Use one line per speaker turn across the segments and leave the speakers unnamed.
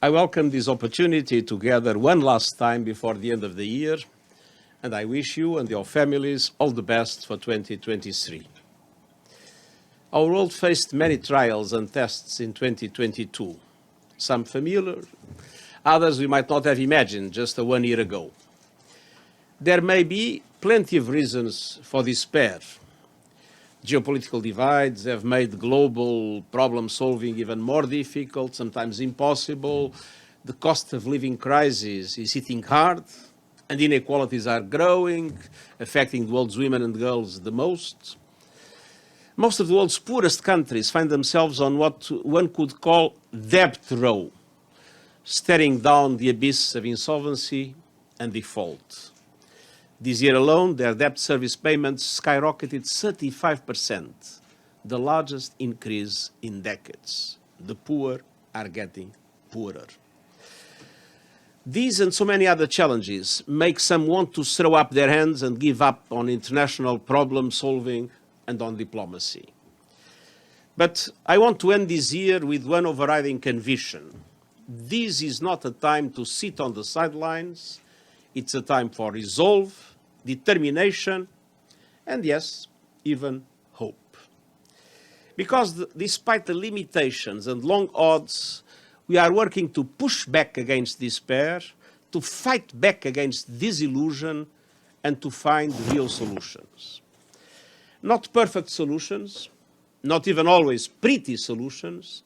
I welcome this opportunity to gather one last time before the end of the year, and I wish you and your families all the best for 2023. Our world faced many trials and tests in 2022, some familiar, others we might not have imagined just 1 year ago. There may be plenty of reasons for despair. Geopolitical divides have made global problem solving even more difficult, sometimes impossible. The cost of living crisis is hitting hard, and inequalities are growing, affecting the world's women and girls the most. Most of the world's poorest countries find themselves on what one could call debt row, staring down the abyss of insolvency and default. This year alone, their debt service payments skyrocketed 35%, the largest increase in decades. The poor are getting poorer. These and so many other challenges make some want to throw up their hands and give up on international problem solving and on diplomacy. But I want to end this year with one overriding conviction. This is not a time to sit on the sidelines. It's a time for resolve, determination, and yes, even hope. Because despite the limitations and long odds, we are working to push back against despair, to fight back against disillusion, and to find real solutions. Not perfect solutions, not even always pretty solutions,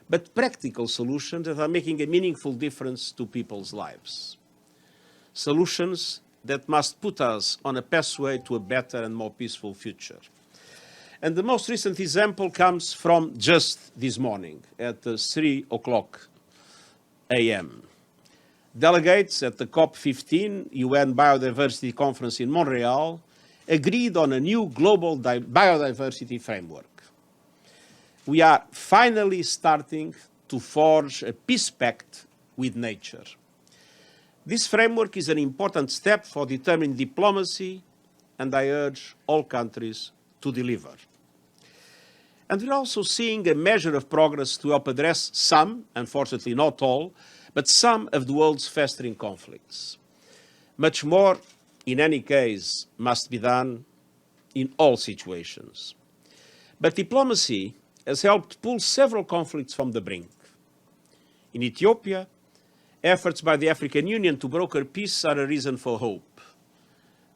but practical solutions that are making a meaningful difference to people's lives. Solutions that must put us on a pathway to a better and more peaceful future. And the most recent example comes from just this morning at 3 o'clock a.m. Delegates at the COP15 UN Biodiversity Conference in Montreal agreed on a new global biodiversity framework. We are finally starting to forge a peace pact with nature. This framework is an important step for determined diplomacy, and I urge all countries to deliver. And we're also seeing a measure of progress to help address some, unfortunately not all, but some of the world's festering conflicts. Much more, in any case, must be done in all situations. But diplomacy has helped pull several conflicts from the brink. In Ethiopia, efforts by the African Union to broker peace are a reason for hope.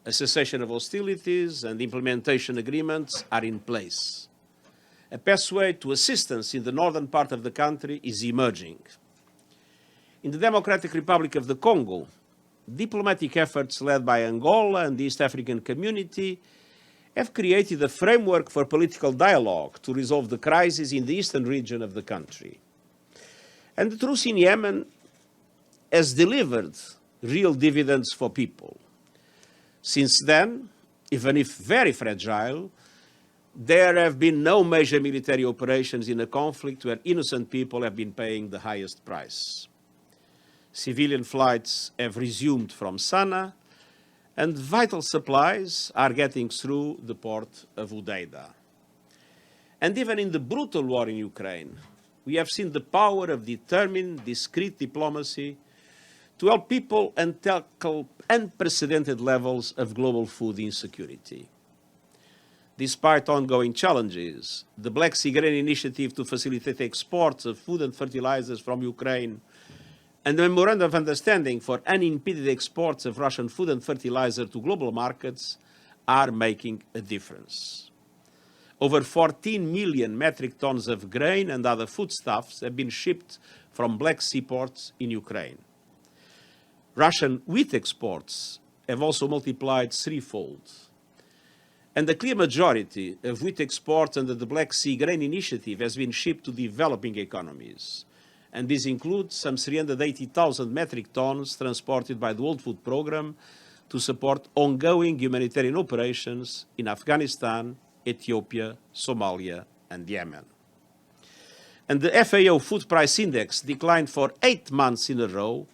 A cessation of hostilities and implementation agreements are in place. A pathway to assistance in the northern part of the country is emerging. In the Democratic Republic of the Congo, diplomatic efforts led by Angola and the East African Community have created a framework for political dialogue to resolve the crisis in the eastern region of the country. And the truce in Yemen has delivered real dividends for people. Since then, even if very fragile, there have been no major military operations in a conflict where innocent people have been paying the highest price. Civilian flights have resumed from Sana'a, and vital supplies are getting through the port of Udayda. And even in the brutal war in Ukraine, we have seen the power of determined, discreet diplomacy to help people and tackle unprecedented levels of global food insecurity. Despite ongoing challenges, the Black Sea Grain Initiative to facilitate exports of food and fertilizers from Ukraine and the Memorandum of Understanding for unimpeded exports of Russian food and fertilizer to global markets are making a difference. Over 14 million metric tons of grain and other foodstuffs have been shipped from Black Sea ports in Ukraine. Russian wheat exports have also multiplied threefold. And the clear majority of wheat exports under the Black Sea Grain Initiative has been shipped to developing economies. And this includes some 380,000 metric tons transported by the World Food Programme to support ongoing humanitarian operations in Afghanistan, Ethiopia, Somalia, and Yemen. And the FAO Food Price Index declined for 8 months in a row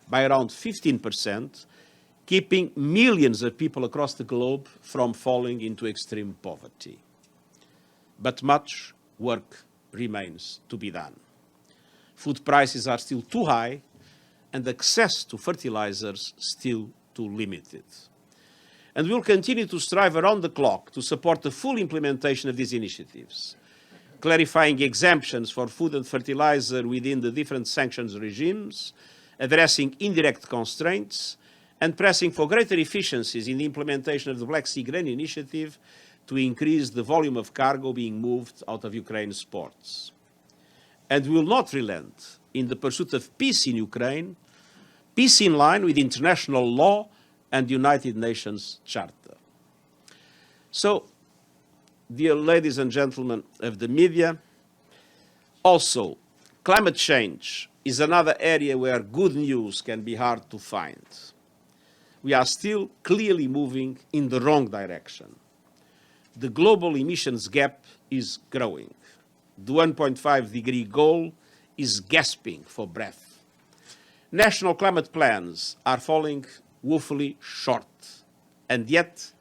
by around 15%, keeping millions of people across the globe from falling into extreme poverty. But much work remains to be done. Food prices are still too high, and access to fertilizers still too limited. And we'll continue to strive around the clock to support the full implementation of these initiatives, clarifying exemptions for food and fertilizer within the different sanctions regimes, addressing indirect constraints, and pressing for greater efficiencies in the implementation of the Black Sea Grain Initiative to increase the volume of cargo being moved out of Ukraine's ports. And we will not relent in the pursuit of peace in Ukraine, peace in line with international law and the United Nations Charter. So, dear ladies and gentlemen of the media, also, climate change is another area where good news can be hard to find. We are still clearly moving in the wrong direction. The global emissions gap is growing. The 1.5 degree goal is gasping for breath. National climate plans are falling woefully short, and yet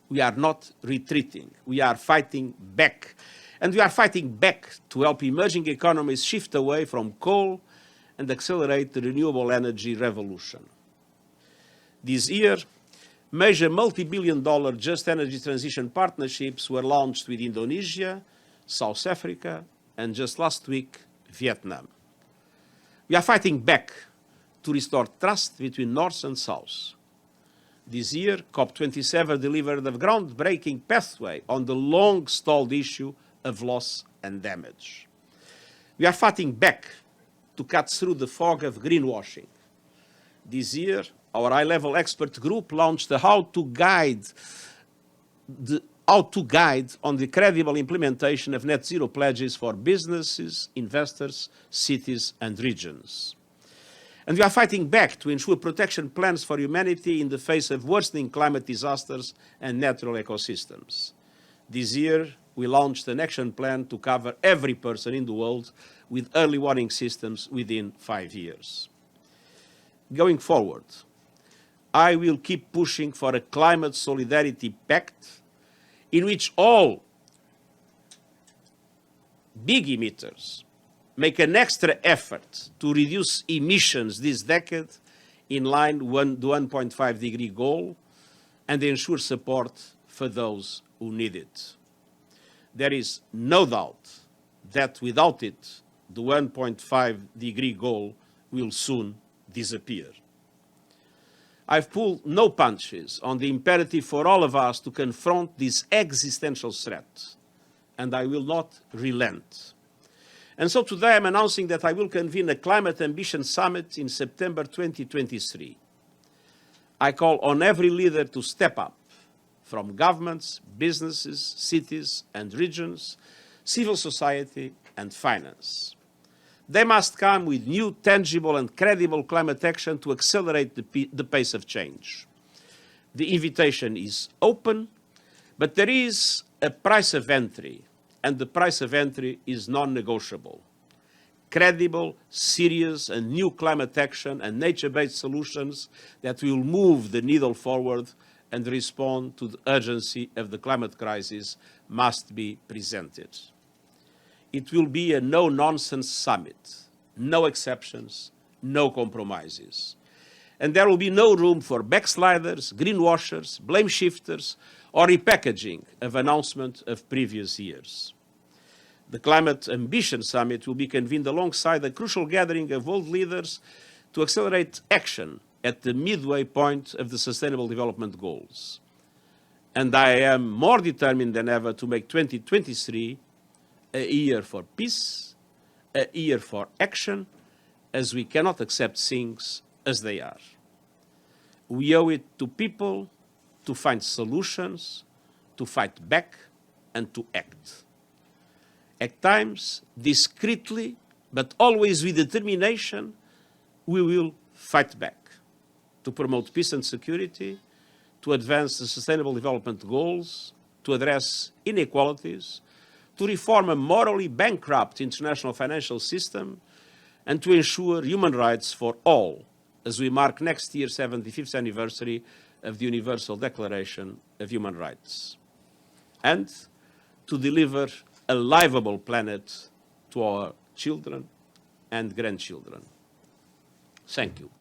we are not retreating. We are fighting back. And we are fighting back to help emerging economies shift away from coal and accelerate the renewable energy revolution. This year, major multi-billion-dollar just energy transition partnerships were launched with Indonesia, South Africa, and just last week, Vietnam. We are fighting back to restore trust between North and South. This year, COP27 delivered a groundbreaking pathway on the long-stalled issue of loss and damage. We are fighting back to cut through the fog of greenwashing. This year, our high-level expert group launched a how-to-guide on the credible implementation of net zero pledges for businesses, investors, cities, and regions. And we are fighting back to ensure protection plans for humanity in the face of worsening climate disasters and natural ecosystems. This year, we launched an action plan to cover every person in the world with early warning systems within 5 years. Going forward, I will keep pushing for a climate solidarity pact in which all big emitters make an extra effort to reduce emissions this decade in line with the 1.5 degree goal and ensure support for those who need it. There is no doubt that without it, the 1.5 degree goal will soon disappear. I've pulled no punches on the imperative for all of us to confront this existential threat, and I will not relent. And so today I'm announcing that I will convene a Climate Ambition Summit in September 2023. I call on every leader to step up, from governments, businesses, cities and regions, civil society and finance. They must come with new, tangible and credible climate action to accelerate the pace of change. The invitation is open, but there is a price of entry, and the price of entry is non-negotiable. Credible, serious and new climate action and nature-based solutions that will move the needle forward and respond to the urgency of the climate crisis must be presented. It will be a no-nonsense summit, no exceptions, no compromises. And there will be no room for backsliders, greenwashers, blame shifters, or repackaging of announcements of previous years. The Climate Ambition Summit will be convened alongside a crucial gathering of world leaders to accelerate action at the midway point of the Sustainable Development Goals. And I am more determined than ever to make 2023 a year for peace, a year for action, as we cannot accept things as they are. We owe it to people to find solutions, to fight back, and to act. At times, discreetly, but always with determination, we will fight back to promote peace and security, to advance the Sustainable Development Goals, to address inequalities, to reform a morally bankrupt international financial system, and to ensure human rights for all, as we mark next year's 75th anniversary of the Universal Declaration of Human Rights, and to deliver a livable planet to our children and grandchildren. Thank you.